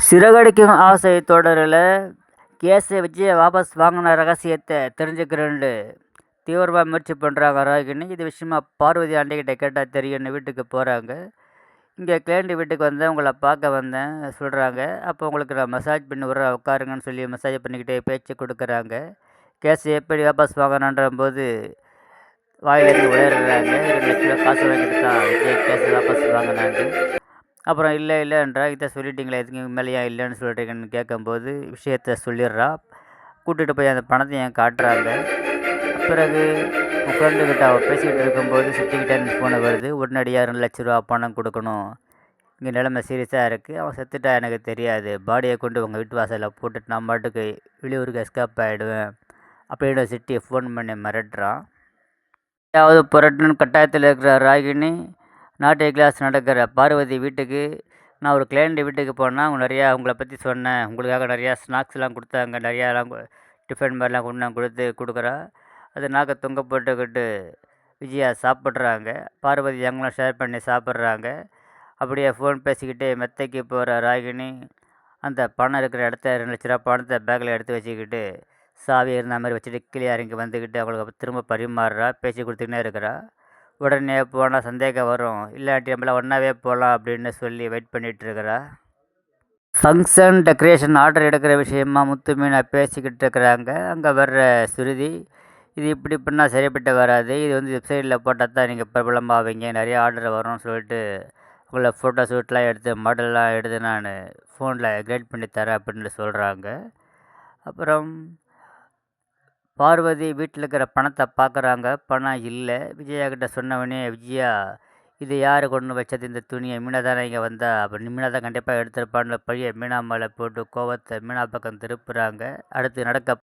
சிறகடிக்கும் ஆசை தொடரில் விஜயை வாபஸ் வாங்கின ரகசியத்தை தெரிஞ்சுக்கிறேன்னு தீவிரமாக முயற்சி பண்ணுறாங்க ராகினி. இது விஷயமா பார்வதி ஆண்டிகிட்ட கேட்டால் தெரியும்னு வீட்டுக்கு போகிறாங்க. இங்கே கிளைண்ட் வீட்டுக்கு வந்தேன், உங்களை பார்க்க வந்தேன் சொல்கிறாங்க. அப்போ உங்களுக்கு நான் மசாஜ் பண்ணி விட்றேன், உட்காருங்கன்னு சொல்லி மசாஜ் பண்ணிக்கிட்டே பேச்சு கொடுக்குறாங்க. கேஸை எப்படி வாபஸ் வாங்கினன்ற போது வாயிலேருந்து விளையாடுறாங்க. 2 லட்சம் காசு வாங்கிட்டு தான் விஜய் கேஸை வாபஸ் வாங்கினாங்க. அப்புறம் இல்லைன்றா, இதை சொல்லிட்டீங்களே இதுக்கு மேலே ஏன் இல்லைன்னு சொல்கிறீங்கன்னு கேட்கும்போது விஷயத்த சொல்லிடுறா. கூட்டிகிட்டு போய் அந்த பணத்தையும் காட்டுறாங்க. பிறகு உன் ஃப்ரெண்டுக்கிட்ட அவள் பேசிக்கிட்டு இருக்கும்போது சுற்றிக்கிட்டே ஃபோனை வருது. உடனடியாக 2 லட்ச ரூபா பணம் கொடுக்கணும், இங்கே நிலைமை சீரியஸாக இருக்குது, அவன் செத்துட்டா எனக்கு தெரியாது, பாடியை கொண்டு உங்கள் வீட்டு வாசலில் போட்டுட்டு நான் பாட்டுக்கு வெளியூருக்கு எஸ்கேப் ஆகிடுவேன் அப்படின்னு சிட்டியை ஃபோன் பண்ணி மிரட்டுறான். ஏதாவது புரட்டணுன்னு கட்டாயத்தில் இருக்கிற ராகினி நாட்டிய கிளாஸ் நடக்கிற பார்வதி வீட்டுக்கு, நான் ஒரு கிளைண்ட் வீட்டுக்கு போனேன், அவங்க நிறையா உங்களை பற்றி சொன்னேன், உங்களுக்காக நிறையா ஸ்நாக்ஸ்லாம் கொடுத்தாங்க, நிறையாலாம் டிஃபன் மாதிரிலாம் கொண்டு கொடுக்குறா. அது நாக்கை தொங்க போட்டுக்கிட்டு விஜயா சாப்பிட்றாங்க. பார்வதி அவங்களும் ஷேர் பண்ணி சாப்பிட்றாங்க. அப்படியே ஃபோன் பேசிக்கிட்டே மெத்தைக்கு போகிற ராகினி அந்த பணம் இருக்கிற இடத்த 2 லட்ச ரூபா பணத்தை பேக்கில் எடுத்து வச்சுக்கிட்டு சாவி இருந்த மாதிரி வச்சுட்டு கீழே இறங்கி வந்துக்கிட்டு அவங்களுக்கு திரும்ப பரிமாறுறா. பேசி கொடுத்துக்கினே இருக்கிறா. உடனே போனால் சந்தேகம் வரும், இல்லாட்டி நம்மள ஒன்றாவே போகலாம் அப்படின்னு சொல்லி வெயிட் பண்ணிகிட்ருக்கிறா. ஃபங்க்ஷன் டெக்கரேஷன் ஆர்டர் எடுக்கிற விஷயமா முத்து மீனா பேசிக்கிட்டு இருக்கிறாங்க. அங்கே வர்ற சுருதி, இது இப்படி பண்ணால் சரிப்பட்டு வராது, இது வெப்சைட்டில் போட்டால் தான் நீங்கள் பிரபலமாவீங்க, நிறைய ஆர்டர் வரும்னு சொல்லிட்டு உங்களை ஃபோட்டோ ஷூட்லாம் எடுத்து மாடல்லாம் எடுத்து நான் ஃபோனில் கிரேட் பண்ணி தரேன் அப்படின்னு சொல்கிறாங்க. அப்புறம் பார்வதி வீட்டில் இருக்கிற பணத்தை பார்க்குறாங்க. பணம் இல்லை. விஜயா கிட்ட சொன்னவனே, விஜயா இது யார் கொண்டு வச்சது இந்த துணியை, மீனா தானே இங்கே வந்தா, அப்போ மீனா தான் கண்டிப்பாக எடுத்திருப்பான்னு பழைய மீனா மேலே போட்டு கோவத்தை மீனா பக்கம் திருப்புறாங்க. அடுத்து நடக்க